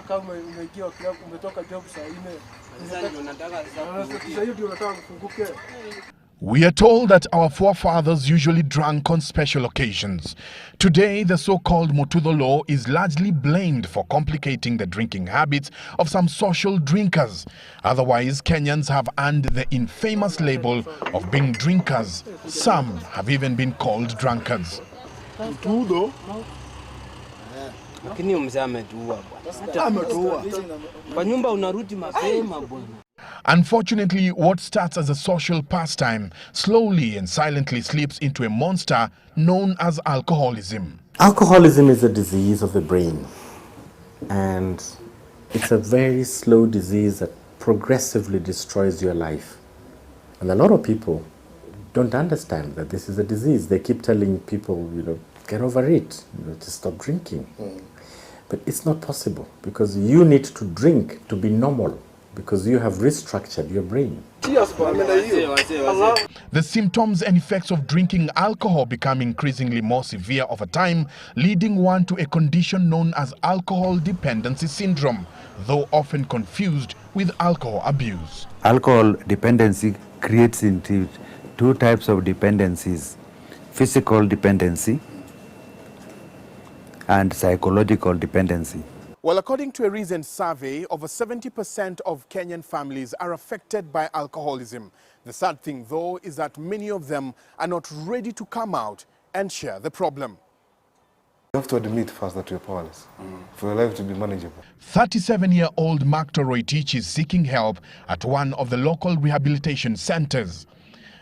kama umeingia klabu umetoka job saa 4. We are told that our forefathers usually drank on special occasions. Today, the so-called Mutudho law is largely blamed for complicating the drinking habits of some social drinkers. Otherwise, Kenyans have earned the infamous label of being drinkers. Some have even been called drunkards. Mutudho? Unfortunately, what starts as a social pastime slowly and silently slips into a monster known as alcoholism. Alcoholism is a disease of the brain, and it's a very slow disease that progressively destroys your life. And a lot of people don't understand that this is a disease. They keep telling people, get over it, to stop drinking. But it's not possible, because you need to drink to be normal, because you have restructured your brain. The symptoms and effects of drinking alcohol become increasingly more severe over time, leading one to a condition known as alcohol dependency syndrome, though often confused with alcohol abuse. Alcohol dependency creates into two types of dependencies: physical dependency and psychological dependency. Well, according to a recent survey, over 70% of Kenyan families are affected by alcoholism. The sad thing, though, is that many of them are not ready to come out and share the problem. You have to admit first that you're powerless for your life to be manageable. 37-year-old Mark Toroitich is seeking help at one of the local rehabilitation centers.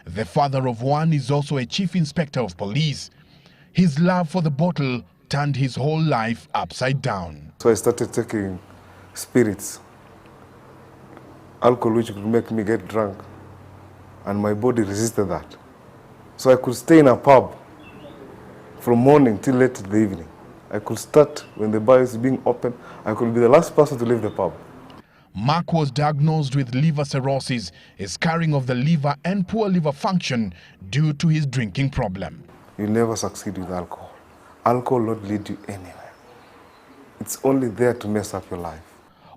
The father of one is also a chief inspector of police. His love for the bottle turned his whole life upside down. So I started taking spirits, alcohol, which could make me get drunk, and my body resisted that. So I could stay in a pub from morning till late in the evening. I could start when the bar is being open. I could be the last person to leave the pub. Mark was diagnosed with liver cirrhosis, a scarring of the liver and poor liver function due to his drinking problem. You never succeed with alcohol. Alcohol will not lead you anywhere. It's only there to mess up your life.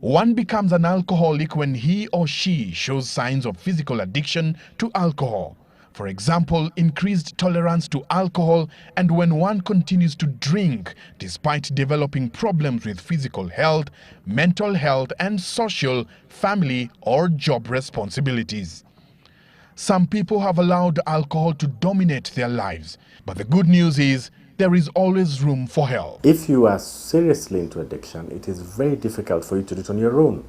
One becomes an alcoholic when he or she shows signs of physical addiction to alcohol. For example, increased tolerance to alcohol, and when one continues to drink despite developing problems with physical health, mental health, and social, family, or job responsibilities. Some people have allowed alcohol to dominate their lives, but the good news is there is always room for help. If you are seriously into addiction, it is very difficult for you to do it on your own.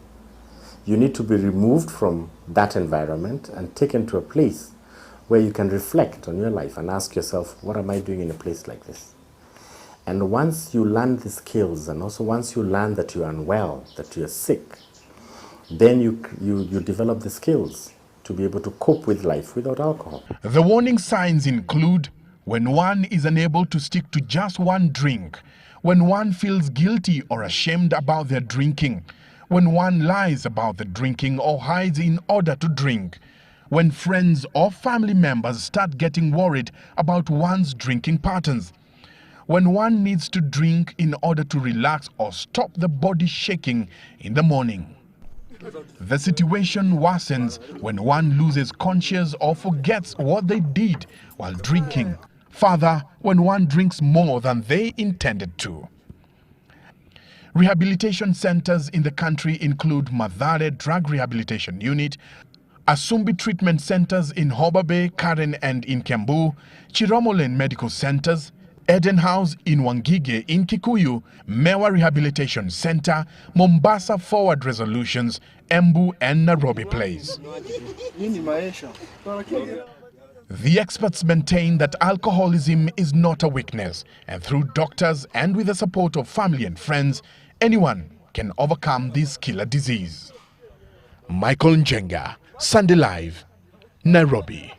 You need to be removed from that environment and taken to a place where you can reflect on your life and ask yourself, what am I doing in a place like this? And once you learn the skills, and also once you learn that you are unwell, that you are sick, then you develop the skills to be able to cope with life without alcohol. The warning signs include when one is unable to stick to just one drink, when one feels guilty or ashamed about their drinking, when one lies about the drinking or hides in order to drink, when friends or family members start getting worried about one's drinking patterns, when one needs to drink in order to relax or stop the body shaking in the morning. The situation worsens when one loses conscience or forgets what they did while drinking. Further, when one drinks more than they intended to. Rehabilitation centers in the country include Mathare Drug Rehabilitation Unit, Asumbi Treatment Centers in Homa Bay, Karen and in Kiambu, Chiramolen Medical Centers, Eden House in Wangige in Kikuyu, Mewa Rehabilitation Center, Mombasa Forward Resolutions, Embu and Nairobi Place. The experts maintain that alcoholism is not a weakness, and through doctors and with the support of family and friends, anyone can overcome this killer disease. Michael Njenga, Sunday Live, Nairobi.